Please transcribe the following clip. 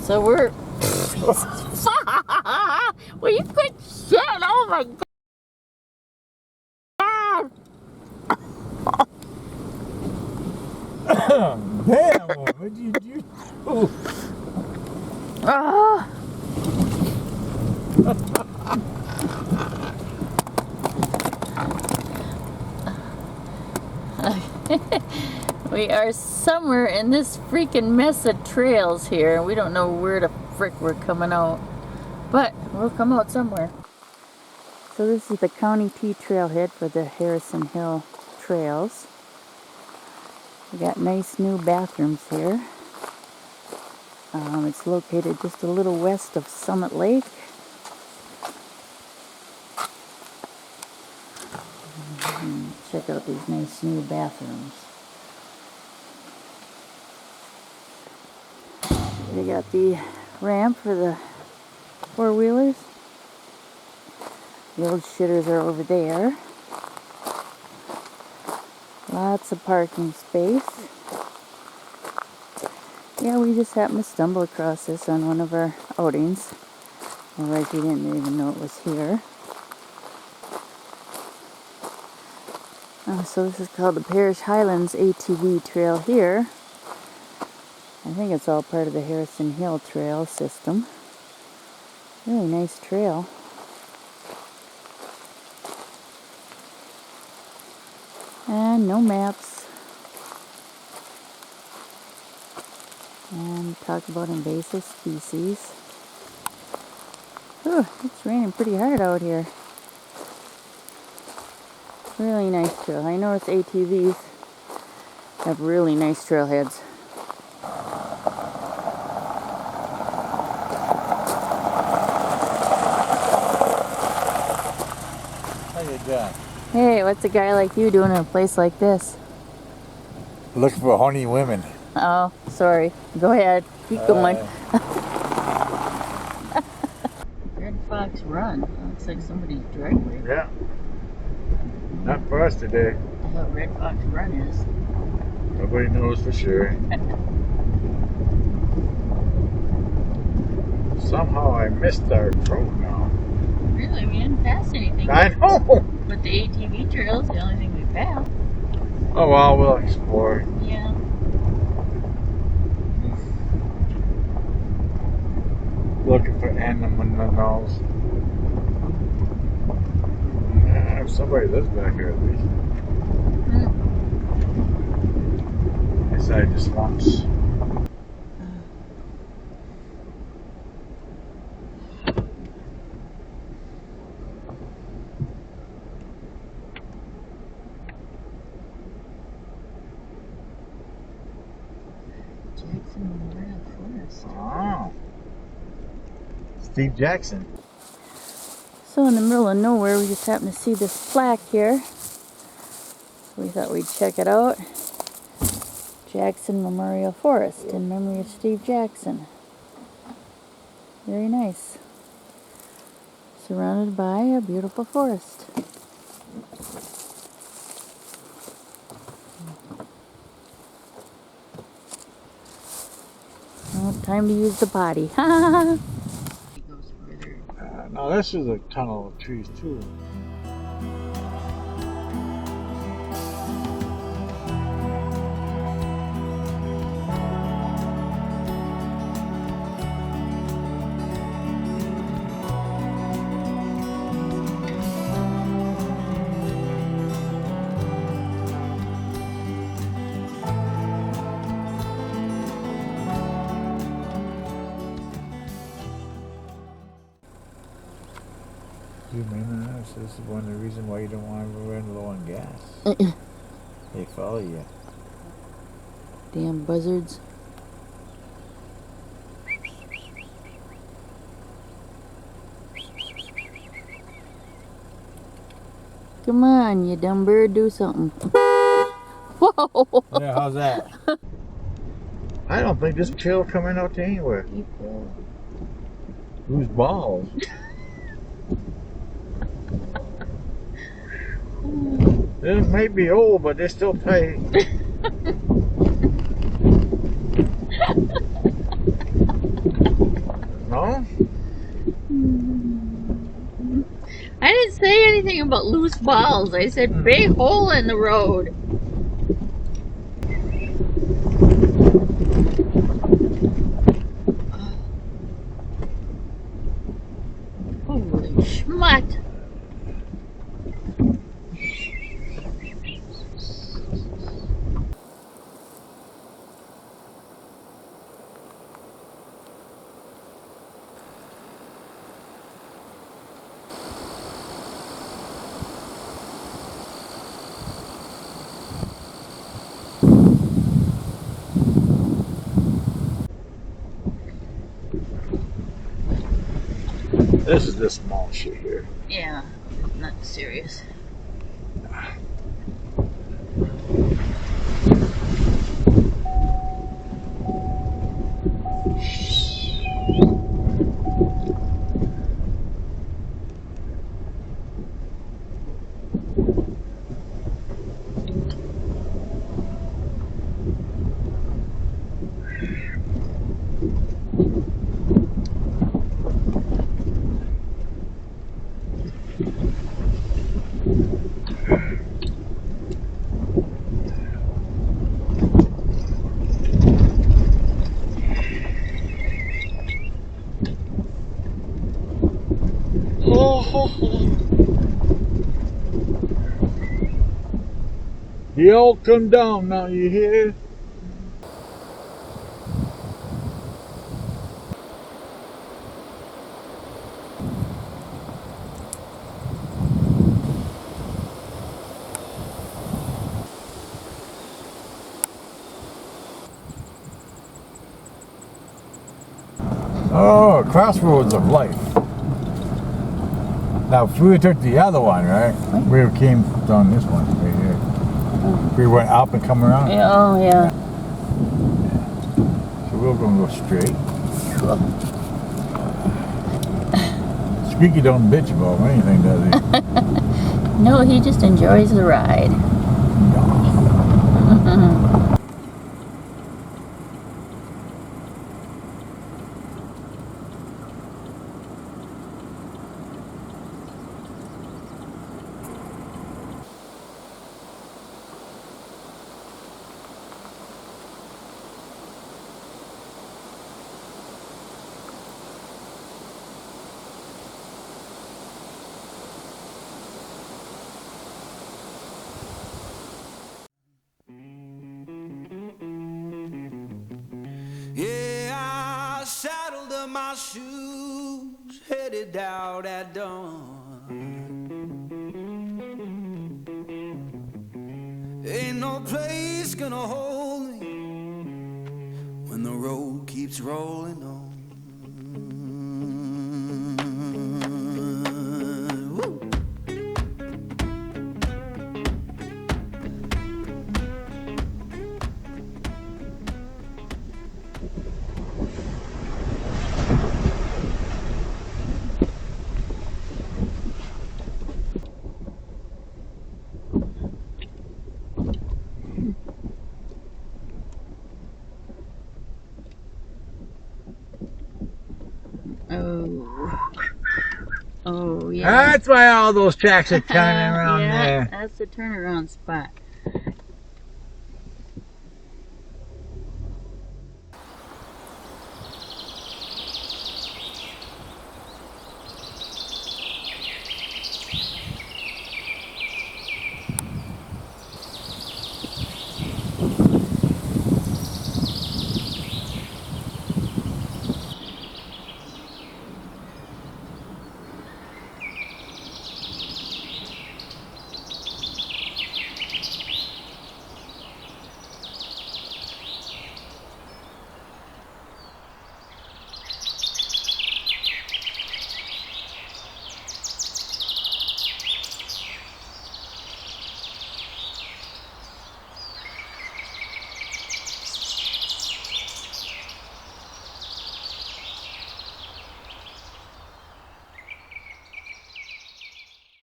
So we're... Will you quit shit? Oh my God! Damn, what did you do? Oh. We are somewhere in this freaking mess of trails here. We don't know where the frick we're coming out, but we'll come out somewhere. So this is the County T trailhead for the Harrison Hill trails. We got nice new bathrooms here. It's located just a little west of Summit Lake. Check out these nice new bathrooms. We got the ramp for the four-wheelers. The old shitters are over there. Lots of parking space. Yeah, we just happened to stumble across this on one of our outings. Otherwise we didn't even know it was here. So this is called the Parish Highlands ATV Trail here. I think it's all part of the Harrison Hill trail system. Really nice trail. And no maps. And talk about invasive species. Ooh, it's raining pretty hard out here. Really nice trail. I notice ATVs have really nice trailheads. How you doing? Hey, what's a guy like you doing in a place like this? Looking for horny women. Oh, sorry. Go ahead. Keep going. Red Fox Run. Looks like somebody's driveway. Yeah. Not for us today. I know what Red Fox Run is. Nobody knows for sure. Somehow I missed our road now. Really? We didn't pass anything. I know! But the ATV trail is the only thing we passed. Oh well, we'll explore. Yeah. Looking for animals. Somebody lives back here at least. Inside the swamps. Jackson Memorial Forest. Oh. Steve Jackson. So in the middle of nowhere, we just happened to see this plaque here. So we thought we'd check it out. Jackson Memorial Forest in memory of Steve Jackson. Very nice. Surrounded by a beautiful forest. Well, time to use the potty. Now this is a tunnel of trees too. You may not know, so this is one of the reasons why you don't want to run low on gas. They follow you. Damn buzzards. Come on, you dumb bird, do something. Whoa! Yeah, how's that? I don't think this trail coming out to anywhere. Whose balls? They may be old, but they're still tight. about loose balls. I said big hole in the road. Holy schmutt. This is this small shit here. Yeah, not serious. Y'all come down now, you hear? Oh, crossroads of life. Now, if we took the other one, right? We came down this one right here. We went up and come around. Yeah, oh, yeah. So we're gonna go straight. Cool. Squeaky don't bitch about anything, does he? No, he just enjoys the ride. Yeah, I saddled up my shoes, headed out at dawn. Ain't no place gonna hold me when the road keeps rolling on. Woo. Oh. Oh, yeah. That's why all those tracks are turning around Yeah, there. that's the turnaround spot.